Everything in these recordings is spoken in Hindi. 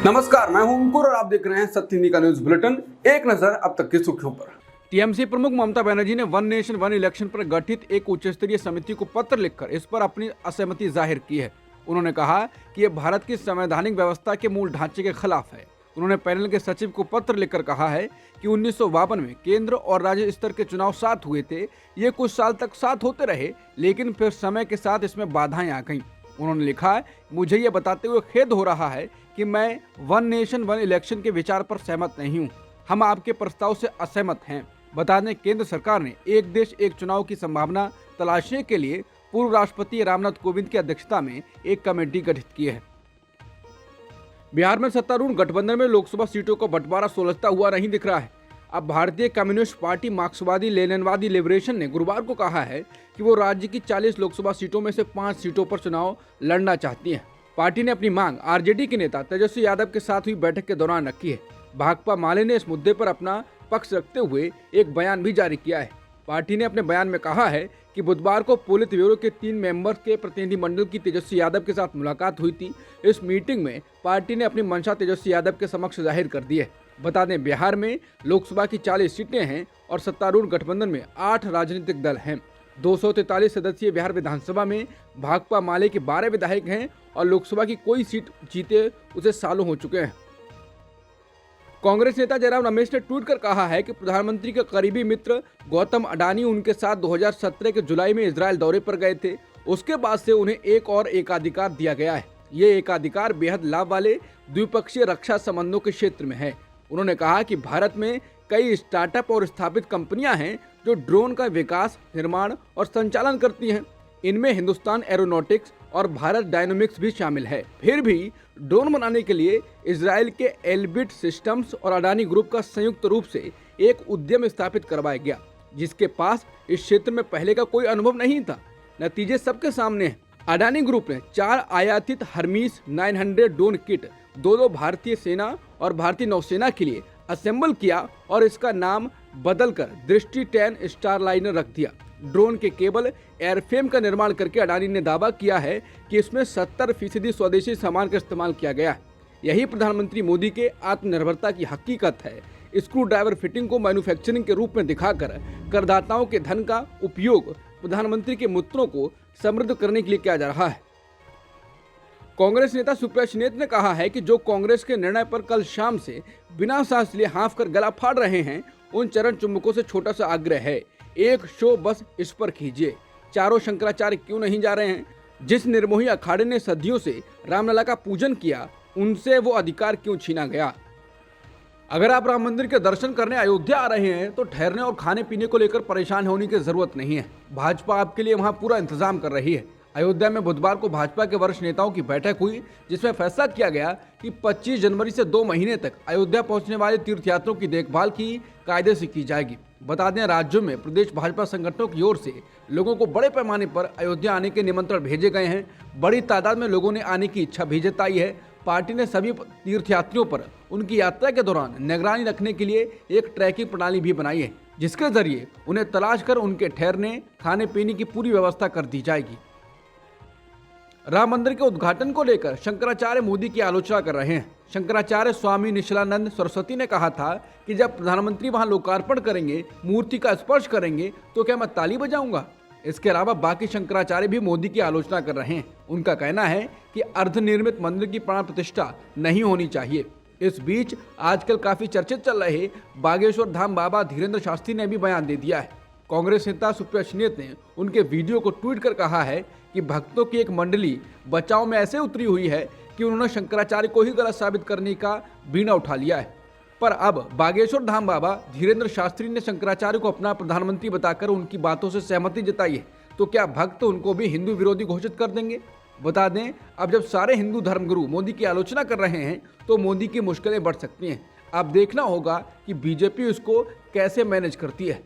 नमस्कार, मैं हूं अंकुर और आप देख रहे हैं सत्य हिंदी का न्यूज बुलेटिन। एक नजर अब तक की सुर्खियों पर। टीएमसी प्रमुख ममता बनर्जी ने वन नेशन वन इलेक्शन पर गठित एक उच्च स्तरीय समिति को पत्र लिखकर इस पर अपनी असहमति जाहिर की है। उन्होंने कहा कि यह भारत की संवैधानिक व्यवस्था के मूल ढांचे के खिलाफ है। उन्होंने पैनल के सचिव को पत्र लिखकर कहा है कि 1952 में केंद्र और राज्य स्तर के चुनाव साथ हुए थे। ये कुछ साल तक साथ होते रहे, लेकिन फिर समय के साथ इसमें बाधाएं आ गईं। उन्होंने लिखा, मुझे ये बताते हुए खेद हो रहा है कि मैं वन नेशन वन इलेक्शन के विचार पर सहमत नहीं हूँ। हम आपके प्रस्ताव से असहमत हैं। बता दें, केंद्र सरकार ने एक देश एक चुनाव की संभावना तलाशने के लिए पूर्व राष्ट्रपति रामनाथ कोविंद की अध्यक्षता में एक कमेटी गठित की है। बिहार में सत्तारूढ़ गठबंधन में लोकसभा सीटों का बंटवारा सुलझता हुआ नहीं दिख रहा है। अब भारतीय कम्युनिस्ट पार्टी मार्क्सवादी लेनिनवादी लिबरेशन ने गुरुवार को कहा है कि वो राज्य की 40 लोकसभा सीटों में से 5 सीटों पर चुनाव लड़ना चाहती है। पार्टी ने अपनी मांग आरजेडी के नेता तेजस्वी यादव के साथ हुई बैठक के दौरान रखी है। भाकपा माले ने इस मुद्दे पर अपना पक्ष रखते हुए एक बयान भी जारी किया है। पार्टी ने अपने बयान में कहा है कि बुधवार को पोलित ब्यूरो के 3 मेंबर्स के प्रतिनिधिमंडल की तेजस्वी यादव के साथ मुलाकात हुई थी। इस मीटिंग में पार्टी ने अपनी मंशा तेजस्वी यादव के समक्ष जाहिर कर दी है। बता दें, बिहार में लोकसभा की 40 सीटें हैं और सत्तारूढ़ गठबंधन में 8 राजनीतिक दल हैं। 243 सदस्यीय बिहार विधानसभा में भाकपा माले के 12 विधायक हैं और लोकसभा की कोई सीट जीते उसे सालों हो चुके हैं। कांग्रेस नेता जयराम रमेश ने ट्वीट कर कहा है कि प्रधानमंत्री के करीबी मित्र गौतम अडानी उनके साथ 2017 के जुलाई में इजरायल दौरे पर गए थे। उसके बाद से उन्हें एक और एकाधिकार दिया गया है। ये एकाधिकार बेहद लाभ वाले द्विपक्षीय रक्षा संबंधों के क्षेत्र में है। उन्होंने कहा कि भारत में कई स्टार्टअप और स्थापित कंपनियां हैं जो ड्रोन का विकास, निर्माण और संचालन करती हैं। इनमें हिंदुस्तान एरोनॉटिक्स और भारत डायनामिक्स भी शामिल है। फिर भी ड्रोन बनाने के लिए इजराइल के एल्बिट सिस्टम्स और अडानी ग्रुप का संयुक्त रूप से एक उद्यम स्थापित करवाया गया, जिसके पास इस क्षेत्र में पहले का कोई अनुभव नहीं था। नतीजे सबके सामने हैं। अडानी ग्रुप ने 4 आयातित हर्मीस 900 ड्रोन किट 2 भारतीय सेना और भारतीय नौसेना के लिए असेंबल किया और इसका नाम बदलकर दृष्टि 10 स्टारलाइनर रख दिया। ड्रोन के केबल एयरफ्रेम का निर्माण करके अडानी ने दावा किया है कि इसमें 70% स्वदेशी सामान का इस्तेमाल किया गया है। यही प्रधानमंत्री मोदी के आत्मनिर्भरता की हकीकत है। स्क्रू ड्राइवर फिटिंग को मैन्युफैक्चरिंग के रूप में दिखाकर करदाताओं के धन का उपयोग प्रधानमंत्री के मित्रों को समृद्ध करने के लिए किया जा रहा है। कांग्रेस नेता सुप्रिया सुले ने कहा है कि जो कांग्रेस के निर्णय पर कल शाम से बिना सांस लिए हाँफ कर गला फाड़ रहे हैं, उन चरण चुंबकों से छोटा सा आग्रह है, एक शो बस इस पर कीजिए। चारों शंकराचार्य क्यों नहीं जा रहे हैं? जिस निर्मोही अखाड़े ने सदियों से रामलला का पूजन किया, उनसे वो अधिकार क्यों छीना गया? अगर आप राम मंदिर के दर्शन करने अयोध्या आ रहे हैं तो ठहरने और खाने पीने को लेकर परेशान होने की जरूरत नहीं है। भाजपा आपके लिए वहां पूरा इंतजाम कर रही है। अयोध्या में बुधवार को भाजपा के वरिष्ठ नेताओं की बैठक हुई, जिसमें फैसला किया गया कि 25 जनवरी से 2 महीने तक अयोध्या पहुंचने वाले तीर्थयात्रियों की देखभाल की कायदे से की जाएगी। बता दें, राज्यों में प्रदेश भाजपा संगठनों की ओर से लोगों को बड़े पैमाने पर अयोध्या आने के निमंत्रण भेजे गए हैं। बड़ी तादाद में लोगों ने आने की इच्छा भी जताई है। पार्टी ने सभी तीर्थयात्रियों पर उनकी यात्रा के दौरान निगरानी रखने के लिए एक ट्रैकिंग प्रणाली भी बनाई है, जिसके जरिए उन्हें तलाश कर उनके ठहरने, खाने पीने की पूरी व्यवस्था कर दी जाएगी। राम मंदिर के उद्घाटन को लेकर शंकराचार्य मोदी की आलोचना कर रहे हैं। शंकराचार्य स्वामी निशिलानंद सरस्वती ने कहा था कि जब प्रधानमंत्री वहां लोकार्पण करेंगे, मूर्ति का स्पर्श करेंगे, तो क्या मैं ताली बजाऊंगा? इसके अलावा बाकी शंकराचार्य भी मोदी की आलोचना कर रहे हैं। उनका कहना है कि अर्धनिर्मित मंदिर की प्राण प्रतिष्ठा नहीं होनी चाहिए। इस बीच आजकल काफी चर्चित चल रहे बागेश्वर धाम बाबा धीरेन्द्र शास्त्री ने भी बयान दे दिया है। कांग्रेस नेता सुप्रिया सुले ने उनके वीडियो को ट्वीट कर कहा है कि भक्तों की एक मंडली बचाव में ऐसे उतरी हुई है कि उन्होंने शंकराचार्य को ही गलत साबित करने का बीड़ा उठा लिया है। पर अब बागेश्वर धाम बाबा धीरेन्द्र शास्त्री ने शंकराचार्य को अपना प्रधानमंत्री बताकर उनकी बातों से सहमति जताई है, तो क्या भक्त उनको भी हिंदू विरोधी घोषित कर देंगे? बता दें, अब जब सारे हिंदू धर्मगुरु मोदी की आलोचना कर रहे हैं तो मोदी की मुश्किलें बढ़ सकती हैं। अब देखना होगा कि बीजेपी उसको कैसे मैनेज करती है।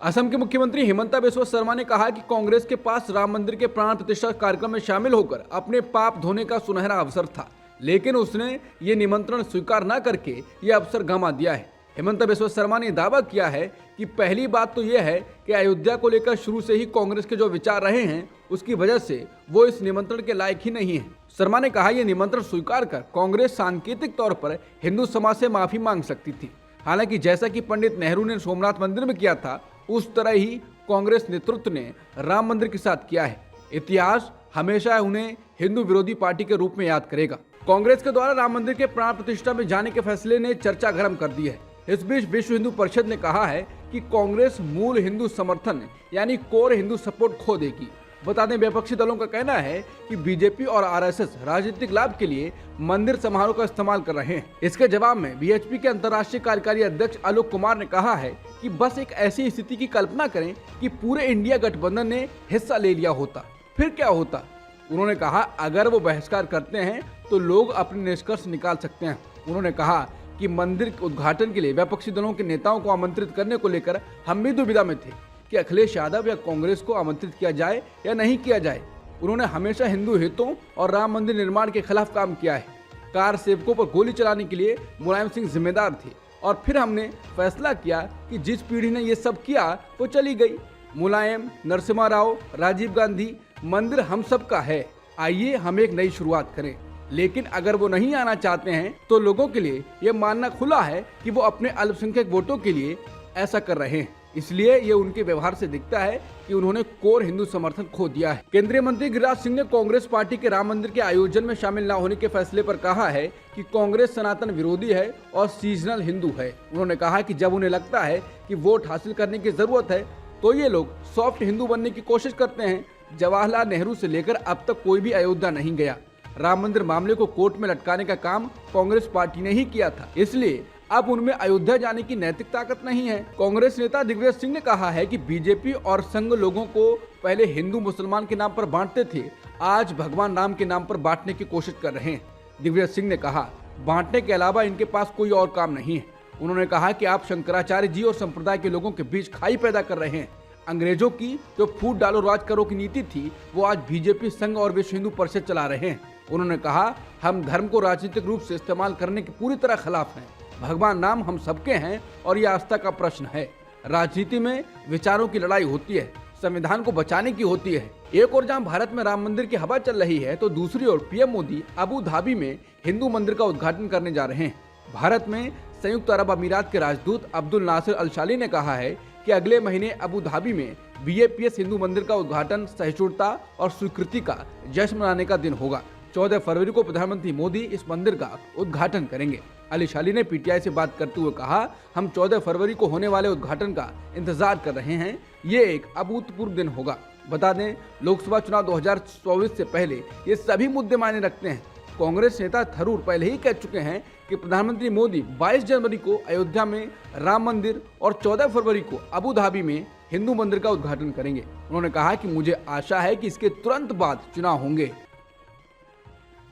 असम के मुख्यमंत्री हिमंता बिस्वा शर्मा ने कहा कि कांग्रेस के पास राम मंदिर के प्राण प्रतिष्ठा कार्यक्रम में शामिल होकर अपने पाप धोने का सुनहरा अवसर था, लेकिन उसने ये निमंत्रण स्वीकार न करके ये अवसर गंवा दिया है। हेमंत बिस्वा शर्मा ने दावा किया है कि पहली बात तो यह है कि अयोध्या को लेकर शुरू से ही कांग्रेस के जो विचार रहे हैं उसकी वजह से वो इस निमंत्रण के लायक ही नहीं है। शर्मा ने कहा यह निमंत्रण स्वीकार कर कांग्रेस सांकेतिक तौर पर हिंदू समाज से माफी मांग सकती थी। हालांकि जैसा कि पंडित नेहरू ने सोमनाथ मंदिर में किया था उस तरह ही कांग्रेस नेतृत्व ने राम मंदिर के साथ किया है। इतिहास हमेशा उन्हें हिंदू विरोधी पार्टी के रूप में याद करेगा। कांग्रेस के द्वारा राम मंदिर के प्राण प्रतिष्ठा में जाने के फैसले ने चर्चा गर्म कर दी है। इस बीच विश्व हिंदू परिषद ने कहा है कि कांग्रेस मूल हिंदू समर्थन यानी कोर हिंदू सपोर्ट खो देगी। बता दें विपक्षी दलों का कहना है कि बीजेपी और आरएसएस राजनीतिक लाभ के लिए मंदिर समारोह का इस्तेमाल कर रहे हैं। इसके जवाब में बीएचपी के अंतर्राष्ट्रीय कार्यकारी अध्यक्ष आलोक कुमार ने कहा है कि बस एक ऐसी स्थिति की कल्पना करें कि पूरे इंडिया गठबंधन ने हिस्सा ले लिया होता, फिर क्या होता। उन्होंने कहा अगर वो बहिष्कार करते हैं तो लोग अपने निष्कर्ष निकाल सकते हैं। उन्होंने कहा कि मंदिर के उद्घाटन के लिए विपक्षी दलों के नेताओं को आमंत्रित करने को लेकर हम भी दुविधा में थे कि अखिलेश यादव या कांग्रेस को आमंत्रित किया जाए या नहीं किया जाए। उन्होंने हमेशा हिंदू हितों और राम मंदिर निर्माण के खिलाफ काम किया है। कार सेवकों पर गोली चलाने के लिए मुलायम सिंह जिम्मेदार थे और फिर हमने फैसला किया कि जिस पीढ़ी ने ये सब किया वो चली गई। मुलायम, नरसिम्हा राव, राजीव गांधी, मंदिर हम सब का है। आइए हम एक नई शुरुआत करें। लेकिन अगर वो नहीं आना चाहते हैं तो लोगों के लिए ये मानना खुला है कि वो अपने अल्पसंख्यक वोटों के लिए ऐसा कर रहे हैं। इसलिए ये उनके व्यवहार से दिखता है कि उन्होंने कोर हिंदू समर्थन खो दिया है। केंद्रीय मंत्री गिरिराज सिंह ने कांग्रेस पार्टी के राम मंदिर के आयोजन में शामिल न होने के फैसले पर कहा है कि कांग्रेस सनातन विरोधी है और सीजनल हिंदू है। उन्होंने कहा कि जब उन्हें लगता है कि वोट हासिल करने की जरूरत है तो ये लोग सॉफ्ट हिंदू बनने की कोशिश करते हैं। जवाहरलाल नेहरू से लेकर अब तक कोई भी अयोध्या नहीं गया। राम मंदिर मामले को कोर्ट में लटकाने का काम कांग्रेस पार्टी ने ही किया था, इसलिए अब उनमें अयोध्या जाने की नैतिक ताकत नहीं है। कांग्रेस नेता दिग्विजय सिंह ने कहा है कि बीजेपी और संघ लोगों को पहले हिंदू मुसलमान के नाम पर बांटते थे, आज भगवान राम के नाम पर बांटने की कोशिश कर रहे हैं। दिग्विजय सिंह ने कहा बांटने के अलावा इनके पास कोई और काम नहीं है। उन्होंने कहा कि आप शंकराचार्य जी और संप्रदाय के लोगों के बीच खाई पैदा कर रहे हैं। अंग्रेजों की जो फूट डालो राज करो की नीति थी वो आज बीजेपी, संघ और विश्व हिंदू परिषद चला रहे हैं। उन्होंने कहा हम धर्म को राजनीतिक रूप से इस्तेमाल करने के पूरी तरह खिलाफ हैं। भगवान राम हम सबके हैं और यह आस्था का प्रश्न है। राजनीति में विचारों की लड़ाई होती है, संविधान को बचाने की होती है। एक ओर जहां भारत में राम मंदिर की हवा चल रही है तो दूसरी ओर पीएम मोदी अबू धाबी में हिंदू मंदिर का उद्घाटन करने जा रहे हैं। भारत में संयुक्त अरब अमीरात के राजदूत अब्दुल नासिर अल शाली ने कहा है कि अगले महीने अबू धाबी में बीएपीएस हिंदू मंदिर का उद्घाटन सहिष्णुता और स्वीकृति का जश्न मनाने का दिन होगा। 14 फरवरी को प्रधानमंत्री मोदी इस मंदिर का उद्घाटन करेंगे। अली शाली ने पीटीआई से बात करते हुए कहा हम 14 फरवरी को होने वाले उद्घाटन का इंतजार कर रहे हैं। ये एक अभूतपूर्व दिन होगा। बता दें लोकसभा चुनाव 2024 से पहले ये सभी मुद्दे मायने रखते हैं। कांग्रेस नेता थरूर पहले ही कह चुके हैं कि प्रधानमंत्री मोदी 22 जनवरी को अयोध्या में राम मंदिर और 14 फरवरी को अबू धाबी में हिंदू मंदिर का उद्घाटन करेंगे। उन्होंने कहा कि मुझे आशा है कि इसके तुरंत बाद चुनाव होंगे।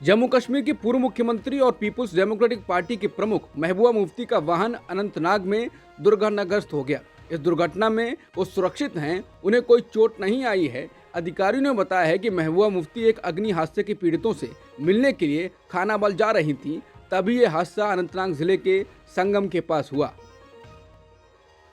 जम्मू कश्मीर की पूर्व मुख्यमंत्री और पीपुल्स डेमोक्रेटिक पार्टी के प्रमुख महबूबा मुफ्ती का वाहन अनंतनाग में दुर्घटनाग्रस्त हो गया। इस दुर्घटना में वो सुरक्षित हैं, उन्हें कोई चोट नहीं आई है। अधिकारियों ने बताया है कि महबूबा मुफ्ती एक अग्नि हादसे के पीड़ितों से मिलने के लिए खानाबल जा रही थी, तभी ये हादसा अनंतनाग जिले के संगम के पास हुआ।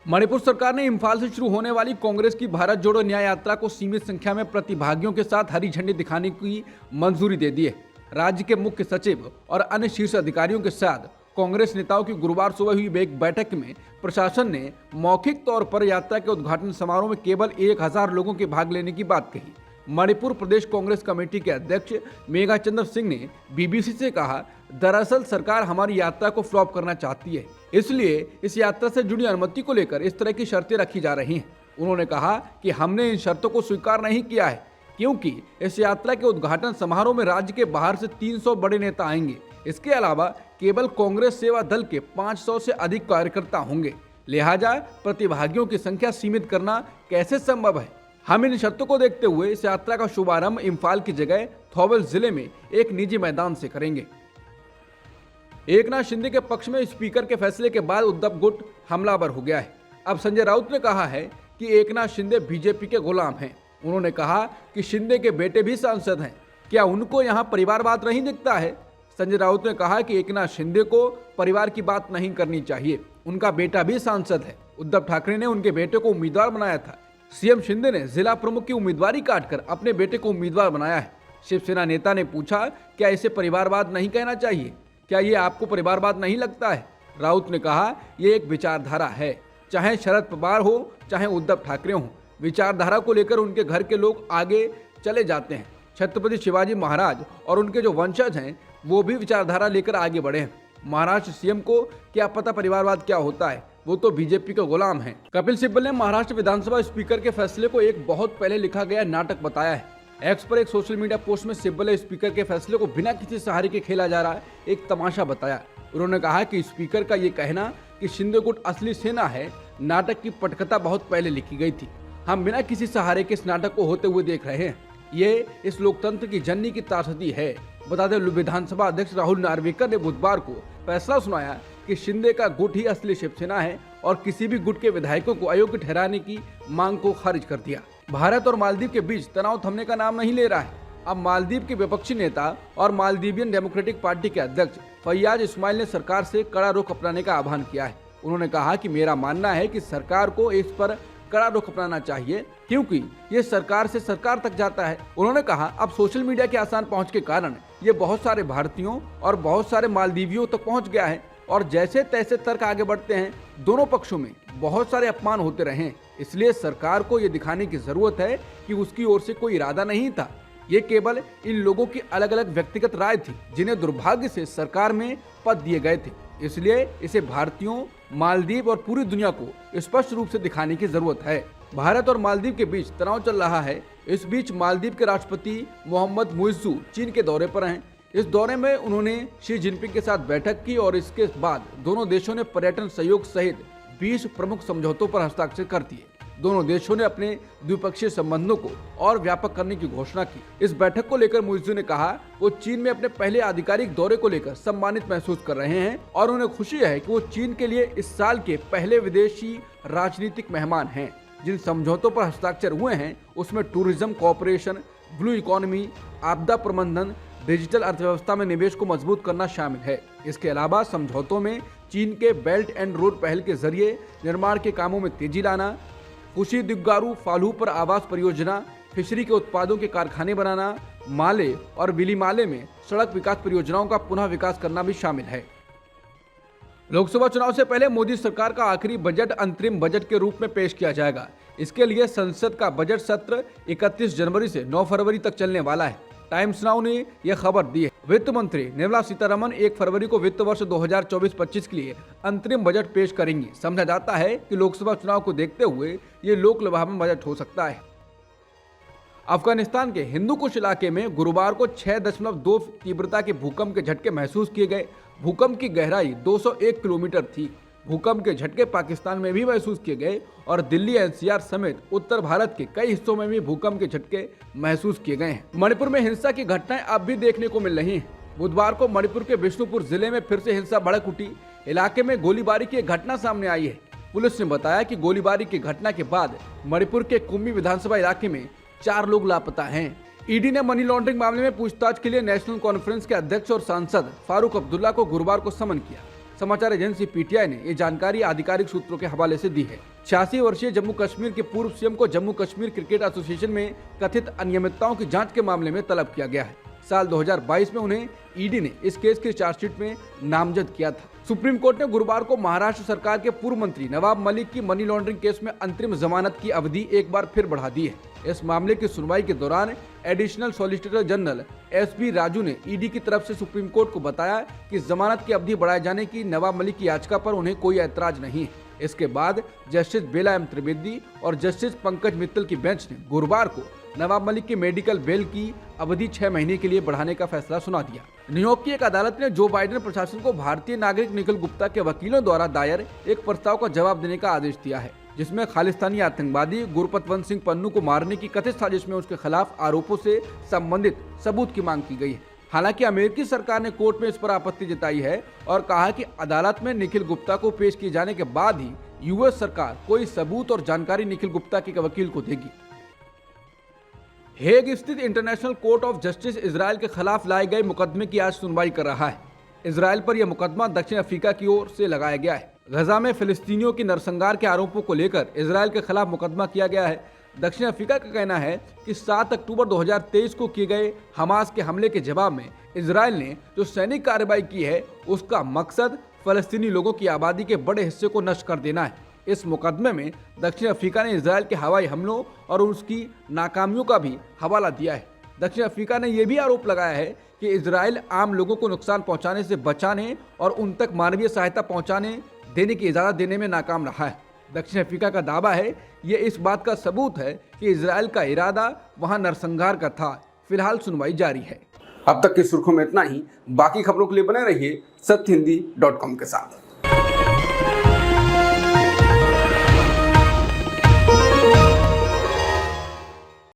मणिपुर सरकार ने इम्फाल से शुरू होने वाली कांग्रेस की भारत जोड़ो न्याय यात्रा को सीमित संख्या में प्रतिभागियों के साथ हरी झंडी दिखाने की मंजूरी दे दी है। राज्य के मुख्य सचिव और अन्य शीर्ष अधिकारियों के साथ कांग्रेस नेताओं की गुरुवार सुबह हुई एक बैठक में प्रशासन ने मौखिक तौर पर यात्रा के उद्घाटन समारोह में केवल 1000 लोगों के भाग लेने की बात कही। मणिपुर प्रदेश कांग्रेस कमेटी के अध्यक्ष मेघा चंद्र सिंह ने बीबीसी से कहा, दरअसल सरकार हमारी यात्रा को फ्लॉप करना चाहती है, इसलिए इस यात्रा से जुड़ी अनुमति को लेकर इस तरह की शर्तें रखी जा रही हैं। उन्होंने कहा कि हमने इन शर्तों को स्वीकार नहीं किया है क्योंकि इस यात्रा के उद्घाटन समारोह में राज्य के बाहर से 300 बड़े नेता आएंगे। इसके अलावा केवल कांग्रेस सेवा दल के 500 से अधिक कार्यकर्ता होंगे, लिहाजा प्रतिभागियों की संख्या सीमित करना कैसे संभव है। हम इन शर्तों को देखते हुए इस यात्रा का शुभारंभ इम्फाल की जगह थौबल जिले में एक निजी मैदान से करेंगे। एकनाथ शिंदे के पक्ष में स्पीकर के फैसले के बाद उद्धव गुट हमलावर हो गया है। अब संजय राउत ने कहा है कि एकनाथ शिंदे बीजेपी के गुलाम हैं। उन्होंने कहा कि शिंदे के बेटे भी सांसद हैं, क्या उनको यहाँ परिवारवाद नहीं दिखता है? संजय राउत ने कहा कि एकनाथ शिंदे को परिवार की बात नहीं करनी चाहिए, उनका बेटा भी सांसद है। उद्धव ठाकरे ने उनके बेटे को उम्मीदवार बनाया था। सीएम शिंदे ने जिला प्रमुख की उम्मीदवारी काटकर अपने बेटे को उम्मीदवार बनाया है। शिवसेना नेता ने पूछा, क्या इसे परिवारवाद नहीं कहना चाहिए? क्या ये आपको परिवारवाद नहीं लगता है? राउत ने कहा, ये एक विचारधारा है। चाहे शरद पवार हो, चाहे उद्धव ठाकरे हो, विचारधारा को लेकर उनके घर के लोग आगे चले जाते हैं। छत्रपति शिवाजी महाराज और उनके जो वंशज हैं वो भी विचारधारा लेकर आगे बढ़े हैं। महाराष्ट्र सीएम को क्या पता परिवारवाद क्या होता है, वो तो बीजेपी के गुलाम हैं। कपिल सिब्बल ने महाराष्ट्र विधानसभा स्पीकर के फैसले को एक बहुत पहले लिखा गया नाटक बताया है। एक्स पर एक सोशल मीडिया पोस्ट में सिब्बल ने स्पीकर के फैसले को बिना किसी सहारे के खेला जा रहा है एक तमाशा बताया। उन्होंने कहा कि स्पीकर का ये कहना कि शिंदे गुट असली सेना है, नाटक की पटकथा बहुत पहले लिखी गई थी। हम बिना किसी सहारे के इस नाटक को होते हुए देख रहे हैं। ये इस लोकतंत्र की जननी की त्रासदी है। बता दें, विधानसभा अध्यक्ष राहुल नार्वेकर ने बुधवार को फैसला सुनाया कि शिंदे का गुट ही असली शिवसेना है और किसी भी गुट के विधायकों को अयोग्य ठहराने की मांग को खारिज कर दिया। भारत और मालदीव के बीच तनाव थमने का नाम नहीं ले रहा है। अब मालदीव के विपक्षी नेता और मालदीवियन डेमोक्रेटिक पार्टी के अध्यक्ष फैयाज इस्माइल ने सरकार से कड़ा रुख अपनाने का आह्वान किया है। उन्होंने कहा कि मेरा मानना है कि सरकार को इस पर कड़ा रुख अपनाना चाहिए, क्योंकि ये सरकार से सरकार तक जाता है। उन्होंने कहा, अब सोशल मीडिया के आसान पहुंच के कारण ये बहुत सारे भारतीयों और बहुत सारे मालदीवियों तक पहुंच गया है और जैसे तैसे तर्क आगे बढ़ते हैं, दोनों पक्षों में बहुत सारे अपमान होते रहे। इसलिए सरकार को ये दिखाने की जरूरत है कि उसकी ओर से कोई इरादा नहीं था। ये केवल इन लोगों की अलग अलग व्यक्तिगत राय थी जिन्हें दुर्भाग्य से सरकार में पद दिए गए थे। इसलिए इसे भारतीयों, मालदीव और पूरी दुनिया को स्पष्ट रूप से दिखाने की जरूरत है। भारत और मालदीव के बीच तनाव चल रहा है। इस बीच मालदीव के राष्ट्रपति मोहम्मद मुइज्जू चीन के दौरे पर हैं। इस दौरे में उन्होंने शी जिनपिंग के साथ बैठक की और इसके बाद दोनों देशों ने पर्यटन सहयोग सहित 20 प्रमुख समझौतों पर हस्ताक्षर कर दिए। दोनों देशों ने अपने द्विपक्षीय संबंधों को और व्यापक करने की घोषणा की। इस बैठक को लेकर मुइज्जू ने कहा, वो चीन में अपने पहले आधिकारिक दौरे को लेकर सम्मानित महसूस कर रहे हैं और उन्हें खुशी है कि वो चीन के लिए इस साल के पहले विदेशी राजनीतिक मेहमान हैं। जिन समझौतों पर हस्ताक्षर हुए हैं उसमें टूरिज्म कोऑपरेशन, ब्लू इकोनॉमी, आपदा प्रबंधन, डिजिटल अर्थव्यवस्था में निवेश को मजबूत करना शामिल है। इसके अलावा समझौतों में चीन के बेल्ट एंड रोड पहल के जरिए निर्माण के कामों में तेजी लाना, कुशी दिग्गारू फालू पर आवास परियोजना, फिशरी के उत्पादों के कारखाने बनाना, माले और विलीमाले में सड़क विकास परियोजनाओं का पुनः विकास करना भी शामिल है। लोकसभा चुनाव से पहले मोदी सरकार का आखिरी बजट अंतरिम बजट के रूप में पेश किया जाएगा। इसके लिए संसद का बजट सत्र 31 जनवरी से 9 फरवरी तक चलने वाला है। टाइम्स नाउ ने यह खबर दी है। वित्त मंत्री निर्मला सीतारमण 1 फरवरी को वित्त वर्ष 2024-25 के लिए अंतरिम बजट पेश करेंगी। समझा जाता है कि लोकसभा चुनाव को देखते हुए ये लोक लुभावन बजट हो सकता है। अफगानिस्तान के हिंदू कुश इलाके में गुरुवार को 6.2 तीव्रता के भूकंप के झटके महसूस किए गए। भूकंप की गहराई 201 किलोमीटर थी। भूकंप के झटके पाकिस्तान में भी महसूस किए गए और दिल्ली एनसीआर समेत उत्तर भारत के कई हिस्सों में भी भूकंप के झटके महसूस किए गए हैं। मणिपुर में हिंसा की घटनाएं अब भी देखने को मिल रही हैं। बुधवार को मणिपुर के बिष्णुपुर जिले में फिर से हिंसा भड़क उठी। इलाके में गोलीबारी की एक घटना सामने आई है। पुलिस ने बताया कि गोलीबारी की घटना के बाद मणिपुर के कुम्मी विधानसभा इलाके में 4 लोग लापता हैं। ईडी ने मनी लॉन्ड्रिंग मामले में पूछताछ के लिए नेशनल कॉन्फ्रेंस के अध्यक्ष और सांसद फारूक अब्दुल्ला को गुरुवार को समन किया। समाचार एजेंसी पीटीआई ने ये जानकारी आधिकारिक सूत्रों के हवाले से दी है। 86 वर्षीय जम्मू कश्मीर के पूर्व सीएम को जम्मू कश्मीर क्रिकेट एसोसिएशन में कथित अनियमितताओं की जांच के मामले में तलब किया गया है। साल 2022 में उन्हें ईडी ने इस केस की चार्जशीट में नामजद किया था। सुप्रीम कोर्ट ने गुरुवार को महाराष्ट्र सरकार के पूर्व मंत्री नवाब मलिक की मनी लॉन्ड्रिंग केस में अंतरिम जमानत की अवधि एक बार फिर बढ़ा दी है। इस मामले की सुनवाई के दौरान additional solicitor general SP Raju ने ईडी की तरफ से सुप्रीम कोर्ट को बताया कि जमानत की अवधि बढ़ाए जाने की नवाब मलिक की याचिका पर उन्हें कोई ऐतराज नहीं है। इसके बाद जस्टिस बेला एम त्रिवेदी और जस्टिस पंकज मित्तल की बेंच ने गुरुवार को नवाब मलिक की मेडिकल बेल की अवधि 6 महीने के लिए बढ़ाने का फैसला सुना दिया। न्यूयॉर्क की एक अदालत ने जो बाइडेन प्रशासन को भारतीय नागरिक निखिल गुप्ता के वकीलों द्वारा दायर एक प्रस्ताव का जवाब देने का आदेश दिया है, जिसमें खालिस्तानी आतंकवादी गुरपतवंत सिंह पन्नू को मारने की कथित साजिश में उसके खिलाफ आरोपों से संबंधित सबूत की मांग की गई है। हालांकि अमेरिकी सरकार ने कोर्ट में इस पर आपत्ति जताई है और कहा कि अदालत में निखिल गुप्ता को पेश किए जाने के बाद ही यूएस सरकार कोई सबूत और जानकारी निखिल गुप्ता के वकील को देगी। हेग स्थित international court of justice Israel के खिलाफ लाए गए मुकदमे की आज सुनवाई कर रहा है। इजराइल पर यह मुकदमा दक्षिण अफ्रीका की ओर से लगाया गया है। गजा में फिलिस्तीनियों की नरसंहार के आरोपों को लेकर इजराइल के खिलाफ मुकदमा किया गया है। दक्षिण अफ्रीका का कहना है कि 7 अक्टूबर 2023 को किए गए हमास के हमले के जवाब में इजराइल ने जो सैनिक कार्रवाई की है उसका मकसद फलस्तीनी लोगों की आबादी के बड़े हिस्से को नष्ट कर देना है। इस मुकदमे में दक्षिण अफ्रीका ने इजराइल के हवाई हमलों और उसकी नाकामियों का भी हवाला दिया है। दक्षिण अफ्रीका ने यह भी आरोप लगाया है कि इजराइल आम लोगों को नुकसान पहुंचाने से बचाने और उन तक मानवीय सहायता पहुंचाने देने की इजाज़त देने में नाकाम रहा है। दक्षिण अफ्रीका का दावा है ये इस बात का सबूत है कि इजराइल का इरादा वहां नरसंहार का था। फिलहाल सुनवाई जारी है। अब तक की सुर्खियों में इतना ही। बाकी खबरों के लिए बने रहिए सत्यहिंदी.com के साथ।